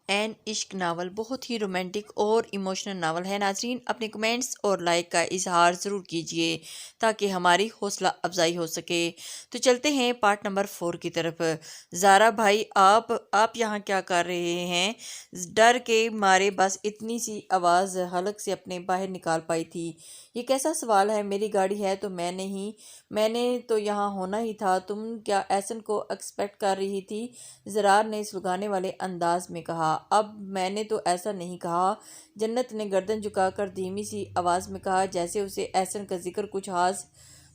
N عشق novel بہت ہی romantic اور ایموشنل ناول ہے۔ ناظرین اپنے کمنٹس اور لائک کا اظہار ضرور کیجیے تاکہ ہماری حوصلہ افزائی ہو سکے۔ تو چلتے ہیں پارٹ نمبر 4 کی طرف۔ زارا بھائی آپ یہاں کیا کر رہے ہیں؟ ڈر کے مارے بس اتنی سی آواز حلق سے اپنے باہر نکال پائی تھی۔ یہ کیسا سوال ہے؟ میری گاڑی ہے تو میں نے تو یہاں ہونا ہی تھا۔ تم کیا احسن کو ایکسپیکٹ کر رہی تھی؟ زرار نے سلگانے والے انداز میں کہا۔ اب میں نے تو ایسا نہیں کہا۔ جنت نے گردن جھکا کر دھیمی سی آواز میں کہا، جیسے اسے احسن کا ذکر کچھ خاص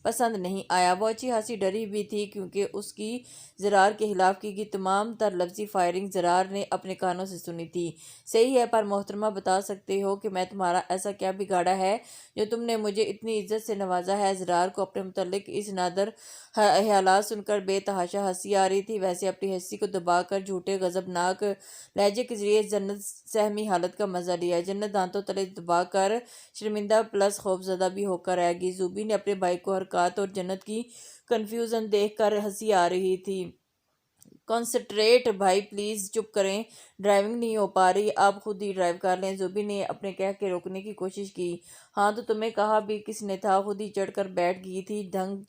پسند نہیں آیا۔ وہ اچھی خاصی ڈری بھی تھی کیونکہ اس کی زرار کے خلاف کی گئی تمام تر لفظی فائرنگ زرار نے اپنے کانوں سے سنی تھی۔ صحیح ہے، پر محترمہ بتا سکتے ہو کہ میں تمہارا ایسا کیا بگاڑا ہے جو تم نے مجھے اتنی عزت سے نوازا ہے؟ زرار کو اپنے متعلق اس نادر خیالات سن کر بے تحاشا ہنسی آ رہی تھی۔ ویسے اپنی ہنسی کو دبا کر جھوٹے غضبناک لہجے کے ذریعے جنت سہمی حالت کا مزہ لیا۔ جنت دانتوں تلے دبا کر شرمندہ پلس خوفزدہ بھی ہو کر رہ گئی۔ زوبی نے اپنے بھائی کو حرکات اور جنت کی کنفیوژن دیکھ کر ہنسی آ رہی تھی۔ کنسنٹریٹ بھائی، پلیز چپ کریں، ڈرائیونگ نہیں ہو پا رہی، آپ خود ہی ڈرائیو کر لیں۔ زوبی نے اپنے کہہ کے روکنے کی کوشش کی۔ ہاں تو تمہیں کہا بھی کس نے تھا؟ خود ہی چڑھ کر بیٹھ گئی تھی۔ ڈھنگ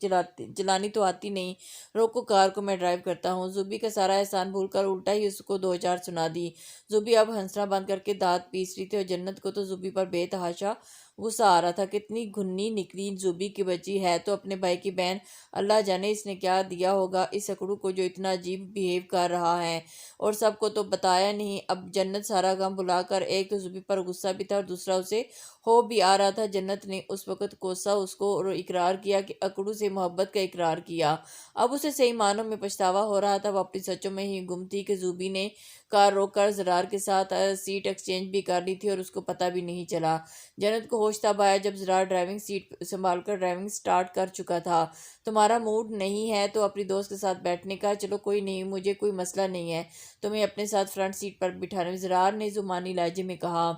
چلانی تو آتی نہیں، روکو کار کو، میں ڈرائیو کرتا ہوں۔ زوبی کا سارا احسان بھول کر الٹا ہی اس کو دو چار سنا دی۔ زوبی اب ہنسنا بند کر کے دانت پیس رہی تھی اور جنت کو تو زوبی پر بے تحاشا غصہ آ رہا تھا۔ کتنی گھنی نکلی زوبی کی بچی ہے تو اپنے بھائی کی بہن، اللہ جانے اس نے کیا دیا ہوگا اس اکڑو کو جو اتنا عجیب بیہیو کر رہا ہے، اور سب کو تو بتایا نہیں۔ اب جنت سارا غم بھلا کر ایک تو زوبی پر غصہ بھی تھا اور دوسرا اسے ہو بھی آ رہا تھا۔ جنت نے اس وقت کوسا اس کو اور اقرار کیا کہ اکڑو سے محبت کا اقرار کیا۔ اب اسے صحیح معنوں میں پچھتاوا ہو رہا تھا۔ وہ اپنی سوچوں میں ہی گم تھی کہ زوبی نے کار روک کر زرار کے ساتھ سیٹ ایکسچینج بھی کر لی تھی اور اس کو پتہ بھی نہیں چلا۔ جنت کو ہوش تب آیا جب زرار ڈرائیونگ سیٹ سنبھال کر ڈرائیونگ سٹارٹ کر چکا تھا۔ تمہارا موڈ نہیں ہے تو اپنی دوست کے ساتھ بیٹھنے کا؟ چلو کوئی نہیں، مجھے کوئی مسئلہ نہیں ہے تمہیں اپنے ساتھ فرنٹ سیٹ پر بٹھانے، زرار نے زمانی لہجے میں کہا۔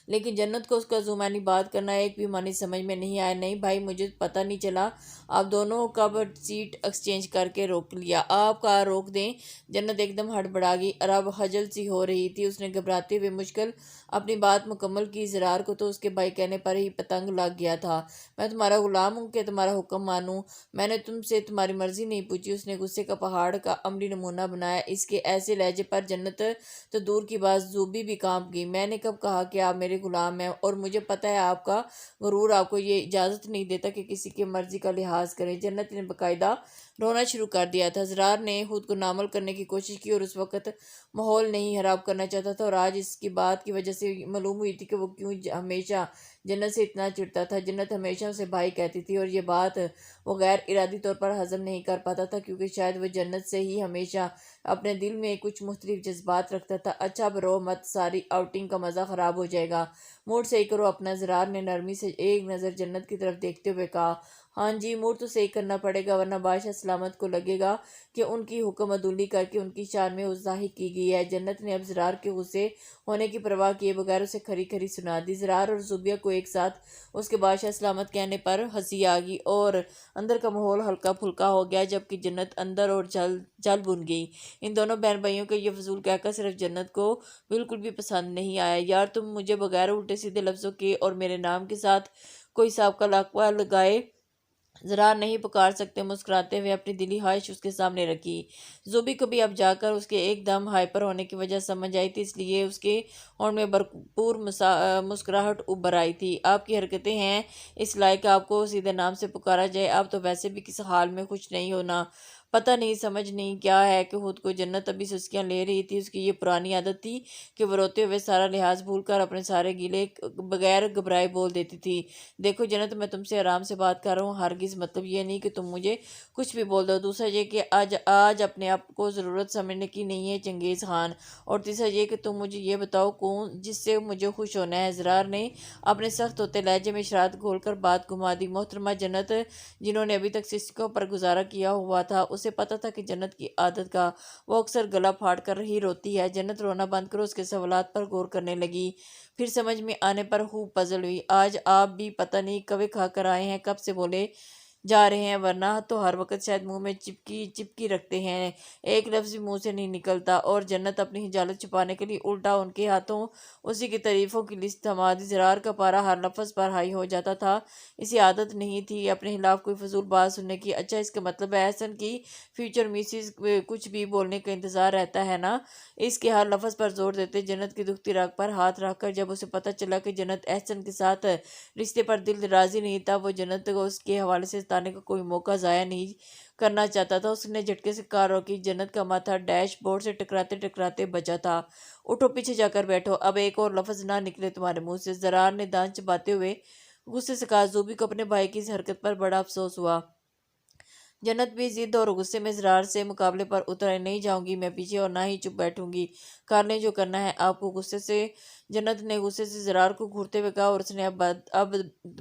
لیکن جنت کو اس کا زمانی بات کرنا ایک بھی معنی سمجھ میں نہیں آیا۔ نہیں بھائی، مجھے پتہ نہیں چلا آپ دونوں کب سیٹ ایکسچینج کر کے روک لیا۔ آپ کار روک دیں۔ جنت ایک دم ہڑبڑا گئی اور اب خجل سی ہو رہی تھی۔ اس نے گھبراتے ہوئے مشکل اپنی بات مکمل کی۔ زرار کو تو اس کے بھائی کہنے پر ہی پتنگ لگ گیا تھا۔ میں تمہارا غلام ہوں کہ تمہارا حکم مانوں؟ میں نے تم سے تمہاری مرضی نہیں پوچھی۔ اس نے غصے کا پہاڑ کا عملی نمونہ بنایا۔ اس کے ایسے لہجے پر جنت تو دور کی بات زوبی بھی کانپ گئی۔ میں نے کب کہا کہ آپ میرے غلام ہیں؟ اور مجھے پتہ ہے آپ کا غرور آپ کو یہ اجازت نہیں دیتا کہ کسی کی مرضی کا لحاظ کریں۔ جنت نے باقاعدہ رونا شروع کر دیا تھا۔ زرار نے خود کو نارمل کرنے کی کوشش کی اور اس وقت ماحول نہیں خراب کرنا چاہتا تھا، اور آج اس کی بات کی وجہ سے معلوم ہوئی تھی کہ وہ کیوں ہمیشہ جنت سے اتنا چڑھتا تھا۔ جنت ہمیشہ اسے بھائی کہتی تھی اور یہ بات وہ غیر ارادی طور پر ہضم نہیں کر پاتا تھا کیونکہ شاید وہ جنت سے ہی ہمیشہ اپنے دل میں کچھ مختلف جذبات رکھتا تھا۔ اچھا اب رو مت، ساری آؤٹنگ کا مزہ خراب ہو جائے گا، موڈ صحیح کرو اپنا۔ زرار نے نرمی سے ایک نظر جنت کی طرف دیکھتے ہوئے کہا۔ ہاں جی، موڈ تو صحیح کرنا پڑے گا ورنہ بادشاہ سلامت کو لگے گا کہ ان کی حکم عدولی کر کے ان کی شان میں افزائی کی گئی ہے۔ جنت نے اب زرار کے غصے ہونے کی پرواہ کیے بغیر اسے کھری کھری سنا دی۔ زرار اور زوبیہ کو ایک ساتھ اس کے بادشاہ سلامت کہنے پر ہنسی آ گئی اور اندر کا ماحول ہلکا پھلکا ہو گیا، جبکہ جنت اندر اور جل بھن گئی۔ ان دونوں بہن بھائیوں کا یہ فضول کہکا صرف جنت کو بالکل بھی پسند نہیں آیا۔ یار تم مجھے بغیر الٹے سیدھے لفظوں کے اور میرے نام کے ساتھ کوئی سابقہ لقبہ لگائے زرار نہیں پکار سکتے؟ مسکراتے ہوئے اپنی دلی خواہش اس کے سامنے رکھی۔ زوبی کو بھی اب جا کر اس کے ایک دم ہائپر ہونے کی وجہ سمجھ آئی تھی، اس لیے اس کے ہونٹ میں بھرپور مسکراہٹ ابھر آئی تھی۔ آپ کی حرکتیں ہیں اس لائق کہ آپ کو سیدھے نام سے پکارا جائے؟ آپ تو ویسے بھی کسی حال میں خوش نہیں ہونا، پتہ نہیں سمجھ نہیں کیا ہے کہ خود کو جنت ابھی سسکیاں لے رہی تھی۔ اس کی یہ پرانی عادت تھی کہ وہ روتے ہوئے سارا لحاظ بھول کر اپنے سارے گیلے بغیر گھبرائے بول دیتی تھی۔ دیکھو جنت، میں تم سے آرام سے بات کر رہا ہوں، ہرگز مطلب یہ نہیں کہ تم مجھے کچھ بھی بول دو۔ دوسرا یہ کہ آج اپنے آپ کو ضرورت سمجھنے کی نہیں ہے چنگیز خان، اور تیسرا یہ کہ تم مجھے یہ بتاؤ کون جس سے مجھے خوش ہونا ہے؟ زرار نے اپنے سخت ہوتے لہجے میں شرارت گھول کر بات گھما دی۔ محترمہ جنت، جنہوں نے ابھی تک سسکیوں پر گزارا کیا ہوا تھا، اسے پتہ تھا کہ جنت کی عادت کا وہ اکثر گلا پھاڑ کر ہی روتی ہے۔ جنت رونا بند کر اس کے سوالات پر غور کرنے لگی، پھر سمجھ میں آنے پر خوب پزل ہوئی۔ آج آپ بھی پتہ نہیں کوے کھا کر آئے ہیں، کب سے بولے جا رہے ہیں، ورنہ تو ہر وقت شاید منہ میں چپکی رکھتے ہیں، ایک لفظ بھی منہ سے نہیں نکلتا۔ اور جنت اپنی جالت چھپانے کے لیے الٹا ان کے ہاتھوں اسی کی تعریفوں کی لسٹ تھما دی۔ زرار کا پارا ہر لفظ پر ہائی ہو جاتا تھا۔ اسے عادت نہیں تھی اپنے خلاف کوئی فضول بات سننے کی۔ اچھا، اس کا مطلب ہے احسن کی فیوچر مسز کچھ بھی بولنے کا انتظار رہتا ہے نا؟ اس کے ہر لفظ پر زور دیتے جنت کی دکھتی رگ پر ہاتھ رکھ کر۔ جب اسے پتہ چلا کہ جنت احسن کے ساتھ رشتے پر دل راضی نہیں تھا، وہ جنت کو اس کے حوالے سے ستانے کا کوئی موقع ضائع نہیں کرنا چاہتا تھا۔ اس نے جھٹکے سے کار روکی۔ جنت کا ماتھا ڈیش بورڈ سے ٹکراتے ٹکراتے بجا تھا۔ اٹھو، پیچھے جا کر بیٹھو، اب ایک اور لفظ نہ نکلے تمہارے منہ سے۔ زرار نے دانت چباتے ہوئے غصے سے کہا۔ زوبی کو اپنے بھائی کی اس حرکت پر بڑا افسوس ہوا۔ جنت بھی ضد اور غصے میں زرار سے مقابلے پر اتر نہیں جاؤں گی میں پیچھے، اور نہ ہی چپ بیٹھوں گی، کر لیں جو کرنا ہے آپ کو۔ جنت نے غصے سے زرار کو گھورتے ہوئے کہا، اور اس نے اب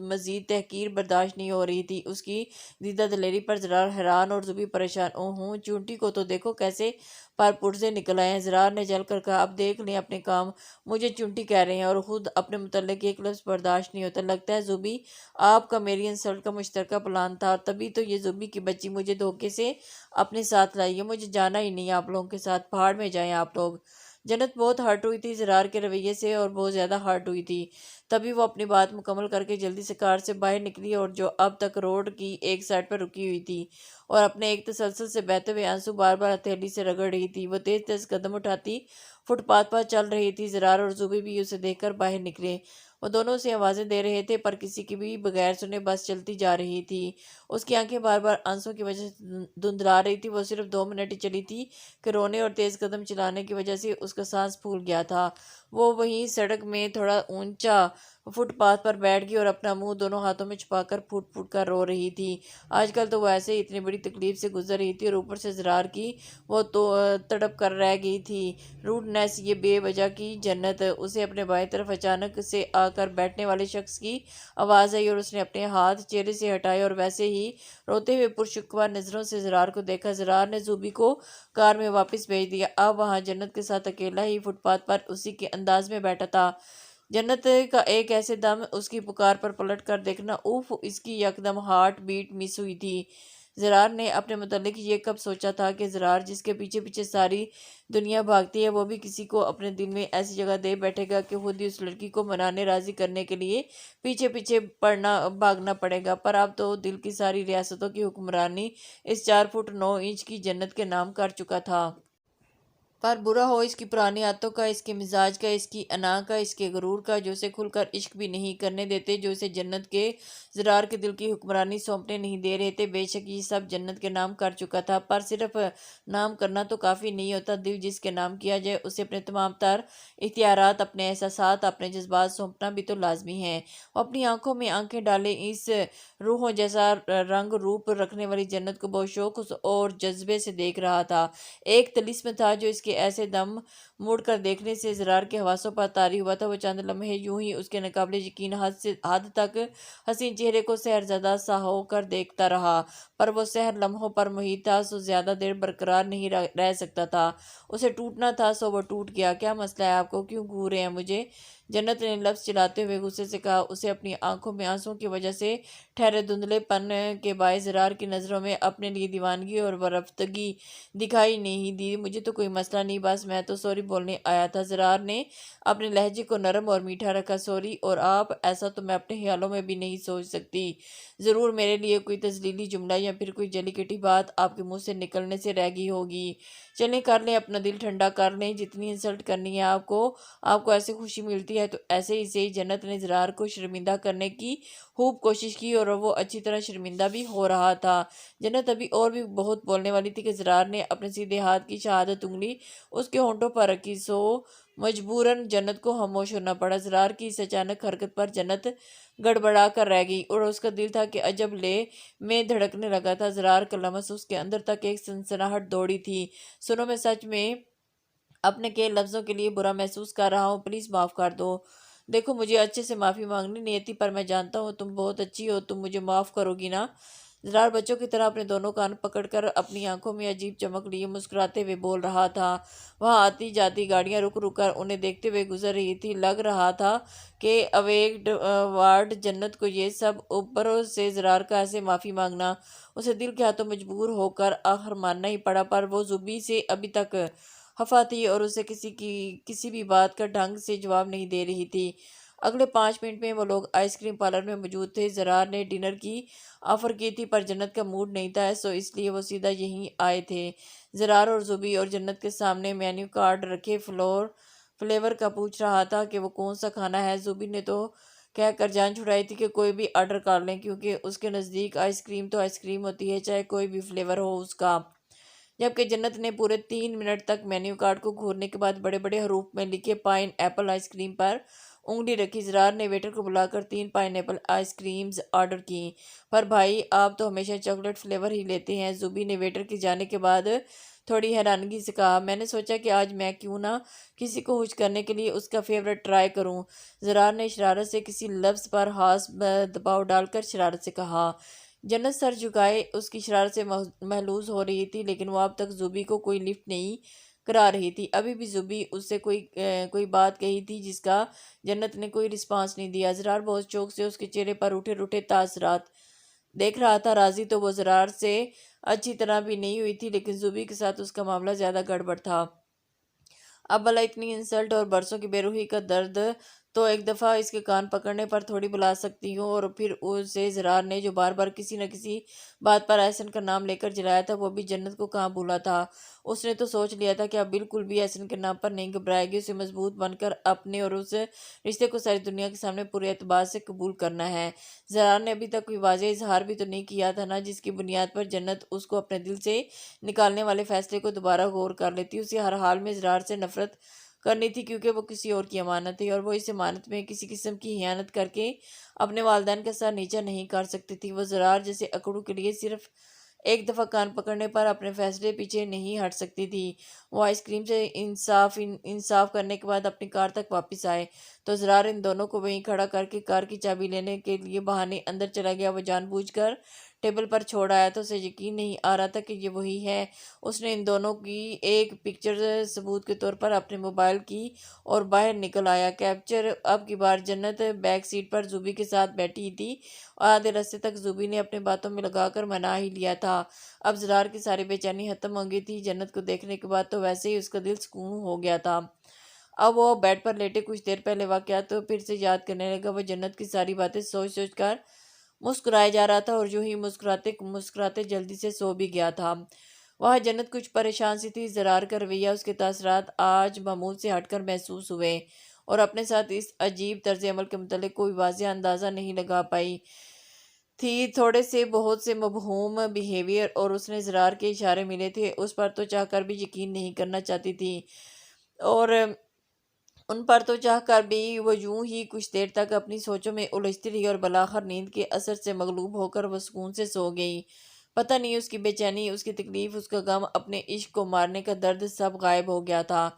مزید تحقیر برداشت نہیں ہو رہی تھی اس کی دیدہ دلیری پر۔ زرار حیران اور زوبی پریشان۔ اوہوں، چونٹی کو تو دیکھو کیسے پر پرزے نکل آئے ہیں۔ زرار نے جل کر کہا، اب دیکھ لیں اپنے کام، مجھے چونٹی کہہ رہے ہیں اور خود اپنے متعلق ایک لفظ برداشت نہیں ہوتا۔ لگتا ہے زوبی آپ کا میری انسلٹ کا مشترکہ پلان تھا، اور تبھی تو یہ زوبی کی بچی مجھے دھوکے سے اپنے ساتھ لائی ہے۔ مجھے جانا ہی نہیں آپ لوگوں کے ساتھ، پہاڑ میں جائیں آپ لوگ۔ جنت بہت ہرٹ ہوئی تھی زرار کے رویے سے، اور بہت زیادہ ہرٹ ہوئی تھی۔ تبھی وہ اپنی بات مکمل کر کے جلدی سے کار سے باہر نکلی، اور جو اب تک روڈ کی ایک سائیڈ پر رکی ہوئی تھی اور اپنے ایک تسلسل سے بہتے ہوئے آنسو بار بار ہتھیلی سے رگڑ رہی تھی، وہ تیز تیز قدم اٹھاتی فٹ پاتھ پر چل رہی تھی۔ زرار اور زوبی بھی اسے دیکھ کر باہر نکلے۔ وہ دونوں اسے آوازیں دے رہے تھے، پر کسی کی بھی بغیر سنے بس چلتی جا رہی تھی۔ اس کی آنکھیں بار بار آنسوں کی وجہ سے دھندلا رہی تھی۔ وہ صرف 2 منٹ ہی چلی تھی کہ رونے اور تیز قدم چلانے کی وجہ سے اس کا سانس پھول گیا تھا۔ وہ وہیں سڑک میں تھوڑا اونچا فٹ پاتھ پر بیٹھ گئی اور اپنا منہ دونوں ہاتھوں میں چھپا کر پھوٹ پھوٹ کر رو رہی تھی۔ آج کل تو وہ ایسے ہی اتنی بڑی تکلیف سے گزر رہی تھی، اور اوپر سے زرار کی وہ تو تڑپ کر رہ گئی تھی۔ روڈنیس، یہ بے وجہ کی جنت۔ اسے اپنے بائیں طرف اچانک سے آ کر بیٹھنے والے شخص کی آواز آئی، اور اس نے اپنے ہاتھ چہرے سے ہٹائے اور ویسے ہی روتے ہوئے پرشکوہ نظروں سے زرار کو دیکھا۔ زرار نے زوبی کو کار میں واپس بھیج دیا۔ اب وہاں جنت کے ساتھ اکیلا ہی فٹ پاتھ پر اسی کے انداز میں بیٹھا تھا۔ جنت کا ایک ایسے دم اس کی پکار پر پلٹ کر دیکھنا، اوف، اس کی یکدم ہارٹ بیٹ مس ہوئی تھی۔ زرار نے اپنے متعلق یہ کب سوچا تھا کہ زرار جس کے پیچھے پیچھے ساری دنیا بھاگتی ہے، وہ بھی کسی کو اپنے دل میں ایسی جگہ دے بیٹھے گا کہ خود ہی اس لڑکی کو منانے راضی کرنے کے لیے پیچھے پیچھے بھاگنا پڑے گا۔ پر اب تو دل کی ساری ریاستوں کی حکمرانی اس 4 فٹ 9 انچ کی جنت کے نام کر چکا تھا۔ پر برا ہو اس کی پرانی عادتوں کا، اس کے مزاج کا، اس کی انا کا، اس کے غرور کا، جو اسے کھل کر عشق بھی نہیں کرنے دیتے، جو اسے جنت کے زرار کے دل کی حکمرانی سونپنے نہیں دے رہے تھے۔ بے شک یہ سب جنت کے نام کر چکا تھا، پر صرف نام کرنا تو کافی نہیں ہوتا۔ دل جس کے نام کیا جائے، اسے اپنے تمام تر اختیارات، اپنے احساسات، اپنے جذبات سونپنا بھی تو لازمی ہے۔ وہ اپنی آنکھوں میں آنکھیں ڈالے اس روحوں جیسا رنگ روپ رکھنے والی جنت کو بہت شوق اور جذبے سے دیکھ رہا تھا۔ ایک طلسم تھا جو اس کے ایسے دم مڑ کر دیکھنے سے زرار کے حواسوں پر طاری ہوا تھا۔ وہ چند لمحے یوں ہی اس کے ناقابل یقین حد تک حسین چہرے کو سحرزدہ سا ہو کر دیکھتا رہا، پر وہ سحر لمحوں پر محیط تھا، سو زیادہ دیر برقرار نہیں رہ سکتا تھا۔ اسے ٹوٹنا تھا، سو وہ ٹوٹ گیا۔ کیا مسئلہ ہے آپ کو؟ کیوں گھور رہے ہیں مجھے؟ جنت نے لفظ چلاتے ہوئے غصے سے کہا۔ اسے اپنی آنکھوں میں آنسوں کی وجہ سے ٹھہرے دھندلے پن کے باعث زرار کی نظروں میں اپنے لیے دیوانگی اور ورفتگی دکھائی نہیں دی۔ مجھے تو کوئی مسئلہ نہیں، بس میں تو سوری بولنے آیا تھا۔ زرار نے اپنے لہجے کو نرم اور میٹھا رکھا۔ سوری اور آپ؟ ایسا تو میں اپنے خیالوں میں بھی نہیں سوچ سکتی۔ ضرور میرے لیے کوئی تذلیلی جملہ یا پھر کوئی جلی کٹی بات آپ کے منہ سے نکلنے سے رہ گئی ہوگی۔ چلیں کر لیں، اپنا دل ٹھنڈا کر لیں، جتنی انسلٹ کرنی ہے آپ کو ایسے خوشی ملتی ہے تو ایسے ہی صحیح۔ جنت نے زرار کو شرمندہ کرنے کی خوب کوشش کی، اور وہ اچھی طرح شرمندہ بھی ہو رہا تھا۔ جنت ابھی اور بھی بہت بولنے والی تھی کہ زرار نے اپنے سیدھے ہاتھ کی شہادت انگلی اس کے ہونٹوں پر رکھی، سو مجبوراً جنت کو خاموش ہونا پڑا۔ زرار کی اس اچانک حرکت پر جنت گڑبڑا کر رہ گئی، اور اس کا دل تھا کہ عجب لے میں دھڑکنے لگا تھا۔ زرار کا لمس اس کے اندر تک ایک سنسناہٹ دوڑی تھی۔ سنو، میں سچ میں اپنے کے لفظوں کے لیے برا محسوس کر رہا ہوں، پلیز معاف کر دو۔ دیکھو، مجھے اچھے سے معافی مانگنی نہیں آتی، پر میں جانتا ہوں تم بہت اچھی ہو، تم مجھے معاف کرو گی نا؟ زرار بچوں کی طرح اپنے دونوں کان پکڑ کر اپنی آنکھوں میں عجیب چمک لیے مسکراتے ہوئے بول رہا تھا۔ وہاں آتی جاتی گاڑیاں رک رک کر انہیں دیکھتے ہوئے گزر رہی تھی۔ لگ رہا تھا کہ اویکڈ وارڈ جنت کو یہ سب اوپروں سے زرار کا ایسے معافی مانگنا اسے دل کے ہاتھوں مجبور ہو کر آخر ماننا ہی پڑا، پر وہ زبی سے ابھی تک خفا تھی اور اسے کسی بھی بات کا ڈھنگ سے جواب نہیں دے رہی تھی۔ اگلے 5 منٹ میں وہ لوگ آئس کریم پارلر میں موجود تھے۔ زرار نے ڈنر کی آفر کی تھی پر جنت کا موڈ نہیں تھا، سو اس لیے وہ سیدھا یہیں آئے تھے۔ زرار اور زبی اور جنت کے سامنے مینیو کارڈ رکھے فلیور کا پوچھ رہا تھا کہ وہ کون سا کھانا ہے۔ زبی نے تو کہہ کر جان چھڑائی تھی کہ کوئی بھی آرڈر کر لیں، کیونکہ اس کے نزدیک آئس کریم تو آئس کریم ہوتی ہے، چاہے کوئی بھی فلیور ہو اس کا۔ جبکہ جنت نے پورے 3 منٹ تک مینیو کارڈ کو گھورنے کے بعد بڑے بڑے حروف میں لکھے پائن ایپل آئس کریم پر انگلی رکھی۔ زرار نے ویٹر کو بلا کر 3 pine apple ice creams order کیں۔ پر بھائی آپ تو ہمیشہ چاکلیٹ فلیور ہی لیتے ہیں، زبی نے ویٹر کے جانے کے بعد تھوڑی حیرانگی سے کہا۔ میں نے سوچا کہ آج میں کیوں نہ کسی کو خوش کرنے کے لیے اس کا فیورٹ ٹرائی کروں، زرار نے شرارت سے کسی لفظ پر خاص دباؤ ڈال کر شرارت سے کہا۔ جنت سر جھکائے اس کی شرارت سے محظوظ ہو رہی تھی، لیکن وہ اب تک زبی کو کوئی لفٹ نہیں کرا رہی تھی۔ ابھی بھی زبی اس سے کوئی بات کہی تھی جس کا جنت نے کوئی رسپانس نہیں دیا۔ زرار بہت شوق سے اس کے چہرے پر روٹھے روٹھے تاثرات دیکھ رہا تھا۔ راضی تو وہ زرار سے اچھی طرح بھی نہیں ہوئی تھی، لیکن زبی کے ساتھ اس کا معاملہ زیادہ گڑبڑ تھا۔ اب بھلا اتنی انسلٹ اور برسوں کی بے روحی کا درد تو ایک دفعہ اس کے کان پکڑنے پر تھوڑی بھلا سکتی ہوں۔ اور پھر اسے زرار نے جو بار بار کسی نہ کسی بات پر احسن کا نام لے کر جلایا تھا، وہ بھی جنت کو کہاں بھولا تھا۔ اس نے تو سوچ لیا تھا کہ اب بالکل بھی احسن کے نام پر نہیں گھبرائے گی، اسے مضبوط بن کر اپنے اور اس رشتے کو ساری دنیا کے سامنے پورے اعتبار سے قبول کرنا ہے۔ زرار نے ابھی تک کوئی واضح اظہار بھی تو نہیں کیا تھا نا، جس کی بنیاد پر جنت اس کو اپنے دل سے نکالنے والے فیصلے کو دوبارہ غور کر لیتی۔ اسے ہر حال میں زرار سے نفرت کرنی تھی، کیونکہ وہ کسی اور کی امانت تھی اور وہ اس امانت میں کسی قسم کی خیانت کر کے اپنے والدین کا سر نیچا نہیں کر سکتی تھی۔ وہ زرار جیسے اکڑو کے لیے صرف ایک دفعہ کان پکڑنے پر اپنے فیصلے پیچھے نہیں ہٹ سکتی تھی۔ وہ آئس کریم سے انصاف کرنے کے بعد اپنی کار تک واپس آئے تو زرار ان دونوں کو وہیں کھڑا کر کے کار کی چابی لینے کے لیے بہانے اندر چلا گیا۔ وہ جان بوجھ کر ٹیبل پر چھوڑ آیا تھا، اسے یقین نہیں آ رہا تھا کہ یہ وہی ہے۔ اس نے ان دونوں کی ایک پکچر ثبوت کے طور پر اپنے موبائل کی اور باہر نکل آیا۔ کیپچر اب کی بار جنت بیک سیٹ پر زبی کے ساتھ بیٹھی تھی اور آدھے راستے تک زبی نے اپنے باتوں میں لگا کر منا ہی لیا تھا۔ اب زرار کی ساری بے چینی ختم ہو گئی تھی۔ جنت کو دیکھنے کے بعد تو ویسے ہی اس کا دل سکون ہو گیا تھا۔ اب وہ بیڈ پر لیٹے کچھ دیر پہلے واقعات تو پھر سے یاد کرنے لگا۔ وہ جنت کی ساری باتیں سوچ سوچ کر مسکرائے جا رہا تھا اور یوں ہی مسکراتے مسکراتے جلدی سے سو بھی گیا تھا۔ وہاں جنت کچھ پریشان سی تھی۔ زرار کا رویہ، اس کے تاثرات آج معمول سے ہٹ کر محسوس ہوئے اور اپنے ساتھ اس عجیب طرز عمل کے متعلق کوئی واضح اندازہ نہیں لگا پائی تھی۔ تھوڑے سے بہت سے مبہوم بیہیویئر اور اس نے زرار کے اشارے ملے تھے، اس پر تو چاہ کر بھی یقین نہیں کرنا چاہتی تھی، اور ان پر تو چاہ کر بھی وہ یوں ہی کچھ دیر تک اپنی سوچوں میں الجھتی رہی اور بالآخر نیند کے اثر سے مغلوب ہو کر وہ سکون سے سو گئی۔ پتہ نہیں اس کی بے چینی، اس کی تکلیف، اس کا غم، اپنے عشق کو مارنے کا درد سب غائب ہو گیا تھا۔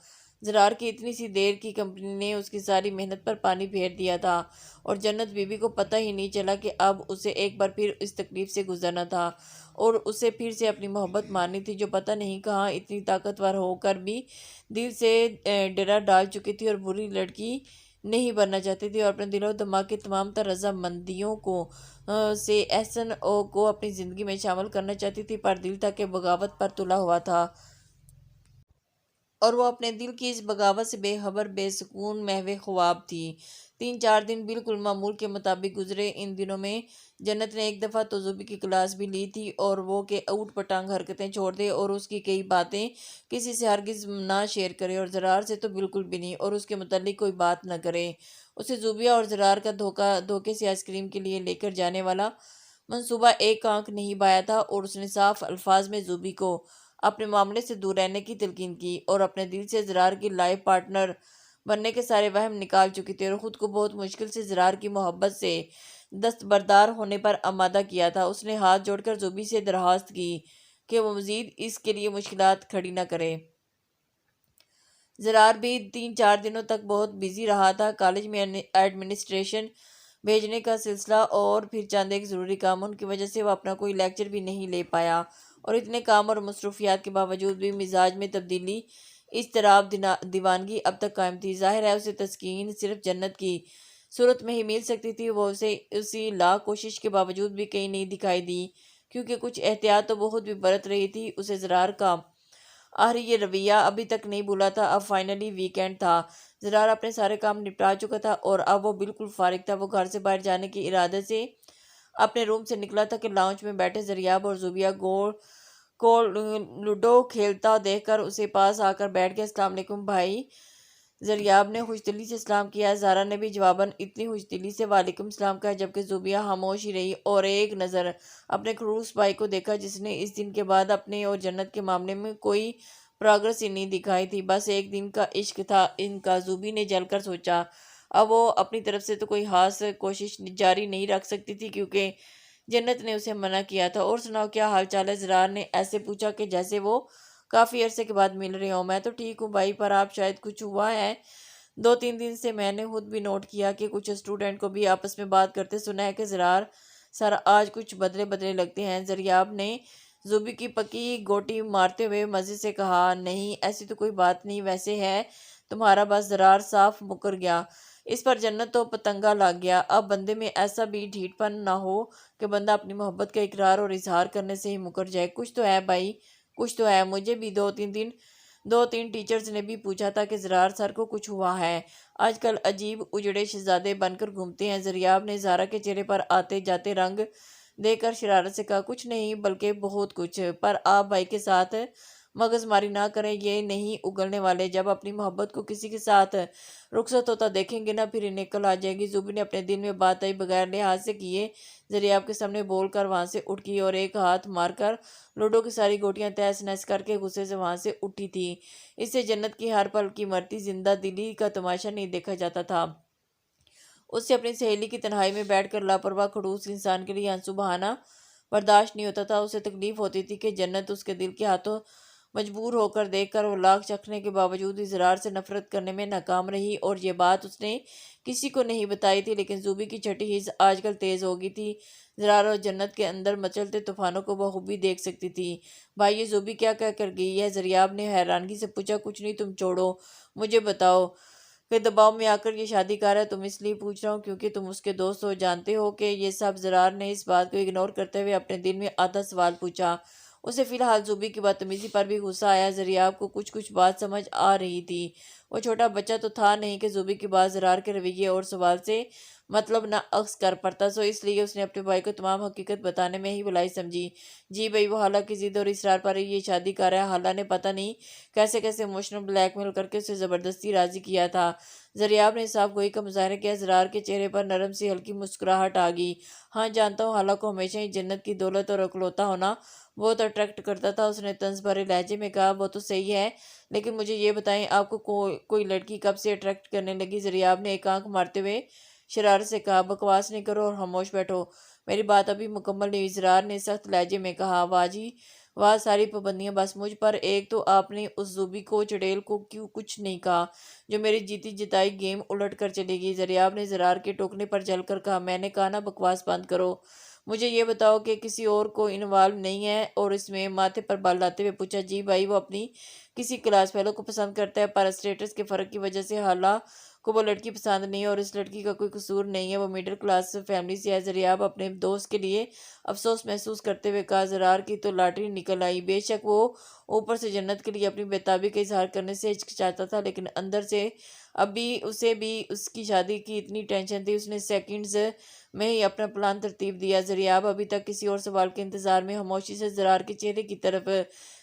زرار کی اتنی سی دیر کی کمپنی نے اس کی ساری محنت پر پانی پھیر دیا تھا اور جنت بی بی کو پتہ ہی نہیں چلا کہ اب اسے ایک بار پھر اس تکلیف سے گزرنا تھا اور اسے پھر سے اپنی محبت ماننی تھی، جو پتہ نہیں کہاں اتنی طاقتور ہو کر بھی دل سے ڈرا ڈال چکی تھی اور بری لڑکی نہیں بننا چاہتی تھی اور اپنے دل و دماغ کی تمام تر رضامندیوں سے احسن کو اپنی زندگی میں شامل کرنا چاہتی تھی، پر دل تھا کہ بغاوت پر تلا ہوا تھا اور وہ اپنے دل کی اس بغاوت سے بے خبر، بے سکون، محو خواب تھی۔ 3-4 دن بالکل معمول کے مطابق گزرے۔ ان دنوں میں جنت نے ایک دفعہ تو زبی کی کلاس بھی لی تھی اور وہ کہ اوٹ پٹانگ حرکتیں چھوڑ دے اور اس کی کئی باتیں کسی سے ہرگز نہ شیئر کرے، اور زرار سے تو بالکل بھی نہیں، اور اس کے متعلق کوئی بات نہ کرے۔ اسے زوبیہ اور زرار کا دھوکے سے آئس کریم کے لیے لے کر جانے والا منصوبہ ایک آنکھ نہیں بھایا تھا، اور اس نے صاف الفاظ میں زبی کو اپنے معاملے سے دور رہنے کی تلقین کی اور اپنے دل سے زرار کی لائف پارٹنر بننے کے سارے وہم نکال چکی تھی اور خود کو بہت مشکل سے زرار کی محبت سے دستبردار ہونے پر آمادہ کیا تھا۔ اس نے ہاتھ جوڑ کر زبی سے درخواست کی کہ وہ مزید اس کے لیے مشکلات کھڑی نہ کرے۔ زرار بھی 3-4 دنوں تک بہت بزی رہا تھا۔ کالج میں ایڈمنسٹریشن بھیجنے کا سلسلہ اور پھر چند ایک ضروری کام، ان کی وجہ سے وہ اپنا کوئی لیکچر بھی نہیں لے پایا، اور اتنے کام اور مصروفیات کے باوجود بھی مزاج میں تبدیلی، اضطراب، دیوانگی اب تک قائم تھی۔ ظاہر ہے اسے تسکین صرف جنت کی صورت میں ہی مل سکتی تھی۔ وہ اسے اسی لاکھ کوشش کے باوجود بھی کہیں نہیں دکھائی دی، کیونکہ کچھ احتیاط تو بہت بھی برت رہی تھی۔ اسے زرار کا آخری یہ رویہ ابھی تک نہیں بھولا تھا۔ اب فائنلی ویکینڈ تھا، زرار اپنے سارے کام نپٹا چکا تھا اور اب وہ بالکل فارغ تھا۔ وہ گھر سے باہر جانے کے ارادے سے اپنے روم سے نکلا تھا کہ لاؤنج میں بیٹھے زریاب اور زوبیہ کو لوڈو کھیلتا دیکھ کر اسے پاس آ کر بیٹھ گیا۔ السلام علیکم بھائی، زریاب نے خوش دلی سے سلام کیا۔ زارا نے بھی جواباً اتنی خوش دلی سے وعلیکم السلام کہا، جبکہ زوبیہ خاموش ہی رہی اور ایک نظر اپنے خلوص بھائی کو دیکھا، جس نے اس دن کے بعد اپنے اور جنت کے معاملے میں کوئی پروگرس ہی نہیں دکھائی تھی۔ بس ایک دن کا عشق تھا ان کا۔ زوبی نے جل کر سوچا، اب وہ اپنی طرف سے تو کوئی خاص کوشش جاری نہیں رکھ سکتی تھی، کیونکہ جنت نے اسے منع کیا تھا۔ اور سناؤ، کیا حال چال ہے؟ زرار نے ایسے پوچھا کہ جیسے وہ کافی عرصے کے بعد مل رہے ہوں۔ میں تو ٹھیک ہوں بھائی، پر آپ شاید کچھ ہوا ہے؟ 2-3 دن سے میں نے خود بھی نوٹ کیا کہ کچھ اسٹوڈنٹ کو بھی آپس میں بات کرتے سنا ہے کہ زرار سر آج کچھ بدلے بدلے لگتے ہیں۔ زریاب نے زوبی کی پکی گوٹی مارتے ہوئے مزے سے کہا، نہیں ایسی تو کوئی بات نہیں، ویسے ہے تمہارا بس زرار صاف مکر گیا۔ اس پر جنت تو پتنگا لگ گیا۔ اب بندے میں ایسا بھی ڈھیٹ پن نہ ہو کہ بندہ اپنی محبت کا اقرار اور اظہار کرنے سے ہی مکر جائے۔ کچھ تو ہے بھائی، کچھ تو ہے۔ مجھے بھی 2-3 ٹیچرز نے بھی پوچھا تھا کہ زرار سر کو کچھ ہوا ہے، آج کل عجیب اجڑے شہزادے بن کر گھومتے ہیں۔ زریاب نے زارا کے چہرے پر آتے جاتے رنگ دیکھ کر شرارت سے کہا، کچھ نہیں بلکہ بہت کچھ، پر آپ بھائی کے ساتھ مغز ماری نہ کریں، یہ نہیں اگلنے والے۔ جب اپنی محبت کو کسی کے ساتھ رخصت ہوتا دیکھیں گے نا، پھر انہیں عقل آ جائے گی۔ زوبی نے اپنے دل میں بات آئی بغیر لحاظ سے کیے زریاب کے سامنے بول کر وہاں سے اٹھ گئی، اور ایک ہاتھ مار کر لوڈو کی ساری گوٹیاں تہس نہس کر کے غصے سے وہاں سے اٹھی تھی۔ اس سے جنت کی ہر پل کی مرتی زندہ دلی کا تماشا نہیں دیکھا جاتا تھا۔ اس سے اپنی سہیلی کی تنہائی میں بیٹھ کر لاپرواہ خڑوس انسان کے لیے آنسو بہانا برداشت نہیں ہوتا تھا۔ اسے تکلیف ہوتی تھی کہ جنت اس کے دل کے ہاتھوں مجبور ہو کر دیکھ کر وہ لاکھ چکھنے کے باوجود زرار سے نفرت کرنے میں ناکام رہی، اور یہ بات اس نے کسی کو نہیں بتائی تھی۔ لیکن زوبی کی چھٹی حس آج کل تیز ہو گئی تھی، زرار اور جنت کے اندر مچلتے طوفانوں کو بخوبی دیکھ سکتی تھی۔ بھائی یہ زوبی کیا کہہ کر گئی ہے؟ زریاب نے حیرانگی سے پوچھا۔ کچھ نہیں، تم چھوڑو، مجھے بتاؤ کہ دباؤ میں آ کر یہ شادی کر ہے۔ تم اس لیے پوچھ رہا ہوں کیونکہ تم اس کے دوست ہو، جانتے ہو کہ یہ سب؟ زرار نے اس بات کو اگنور کرتے ہوئے اپنے دل میں آدھا سوال پوچھا۔ اسے فی الحال زوبی کی بدتمیزی پر بھی غصہ آیا۔ زریاب کو کچھ بات سمجھ آ رہی تھی۔ وہ چھوٹا بچہ تو تھا نہیں کہ زوبی کی بات زرار کے رویے اور سوال سے مطلب نہ اخذ کر پڑتا، سو اس لیے اس نے اپنے بھائی کو تمام حقیقت بتانے میں ہی بھلائی سمجھی۔ جی بھائی، وہ خالہ کی ضد اور اصرار پر یہ شادی کر رہا ہے۔ خالہ نے پتہ نہیں کیسے ایموشنل بلیک میل کر کے اسے زبردستی راضی کیا تھا۔ زریاب نے صاف گوئی کا مظاہرہ کیا۔ زرار کے چہرے پر نرم سی ہلکی مسکراہٹ آ گئی۔ ہاں جانتا ہوں، خالہ کو ہمیشہ ہی جنت کی دولت اور اکلوتا ہونا بہت اٹریکٹ کرتا تھا۔ اس نے طنز بھرے لہجے میں کہا، وہ تو صحیح ہے، لیکن مجھے یہ بتائیں آپ کو کوئی لڑکی کب سے اٹریکٹ کرنے لگی؟ زریاب نے ایک آنکھ مارتے ہوئے شرارت سے کہا، بکواس نہیں کرو اور خاموش بیٹھو، میری بات ابھی مکمل نہیں ہوئی۔ زرار نے سخت لہجے میں کہا، واہ جی واہ، ساری پابندیاں بس مجھ پر۔ ایک تو آپ نے اس زوبی کو چڑیل کو کیوں کچھ نہیں کہا جو میری جیتی جتائی گیم الٹ کر چلے گی؟ زریاب نے زرار کے ٹوکنے پر جل کر کہا، میں نے کہا نا بکواس بند کرو، مجھے یہ بتاؤ کہ کسی اور کو انوالو نہیں ہے؟ اور اس میں ماتھے پر بال لاتے ہوئے پوچھا، جی بھائی، وہ اپنی کسی کلاس فیلو کو پسند کرتا ہے، پر اسٹیٹس کے فرق کی وجہ سے خالہ کو وہ لڑکی پسند نہیں ہے، اور اس لڑکی کا کوئی قصور نہیں ہے، وہ مڈل کلاس فیملی سے ہے۔ زریاب اپنے دوست کے لیے افسوس محسوس کرتے ہوئے کہا، زرار کی تو لاٹری نکل آئی۔ بے شک وہ اوپر سے جنت کے لیے اپنی بےتابی کا اظہار کرنے سے ہچکچاتا تھا، لیکن اندر سے اسے بھی اس کی شادی کی اتنی ٹینشن تھی، اس نے سیکنڈز میں ہی اپنا پلان ترتیب دیا۔ زریاب ابھی تک کسی اور سوال کے انتظار میں خاموشی سے زرار کے چہرے کی طرف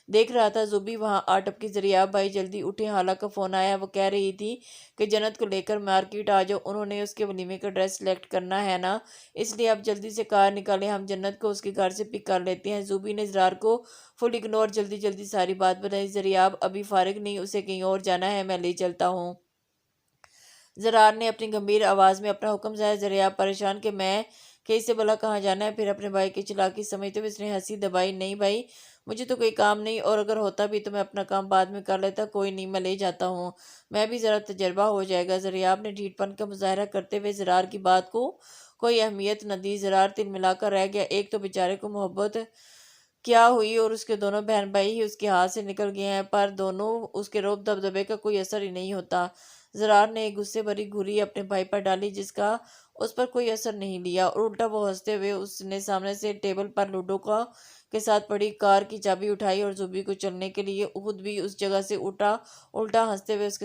دیکھ رہا تھا۔ زوبی وہاں آ ٹپکی، زریاب بھائی جلدی اٹھیں، خالہ کا فون آیا ہے، وہ کہہ رہی تھی کہ جنت کو لے کر مارکیٹ آ جاؤ، انہوں نے اس کے ولیمے کا ڈریس سلیکٹ کرنا ہے نا، اس لیے آپ جلدی سے کار نکالیں، ہم جنت کو اس کے گھر سے پک کر لیتے ہیں۔ زوبی نے زرار کو فل اگنور جلدی ساری بات بتائی۔ زریاب ابھی فارغ نہیں، اسے کہیں اور جانا ہے، میں لے چلتا ہوں۔ زرار نے اپنی گمبھیر آواز میں اپنا حکم ظاہر۔ زریاب پریشان کہ اسے بھلا کہاں جانا ہے؟ پھر اپنے بھائی کی چالاکی سمجھتے ہوئے اس نے ہنسی دبائی، نہیں بھائی، مجھے تو کوئی کام نہیں، اور اگر ہوتا بھی تو میں اپنا کام بعد میں کر لیتا۔ کوئی نہیں، میں لے جاتا ہوں، میں بھی ذرا تجربہ ہو جائے گا۔ زریاب نے ڈھیٹ پن کا مظاہرہ کرتے ہوئے زرار کی بات کو کوئی اہمیت نہ دی۔ زرار تل ملا کر رہ گیا۔ ایک تو بیچارے کو محبت کیا ہوئی اور اس کے دونوں بہن بھائی ہی اس کے ہاتھ سے نکل گئے ہیں، پر دونوں اس کے رعب دبدبے کا کوئی اثر ہی نہیں ہوتا۔ زرار نے ایک غصے بھری گھوری اپنے بھائی پر ڈالی جس کا اس پر کوئی اثر نہیں لیا، اور الٹا وہ ہنستے ہوئے اس نے سامنے سے ٹیبل پر لوڈو کے ساتھ پڑی کار کی چابی اٹھائی اور زوبی کو چلنے کے لیے خود بھی اس جگہ سے اٹھا۔ الٹا ہنستے ہوئے اس کے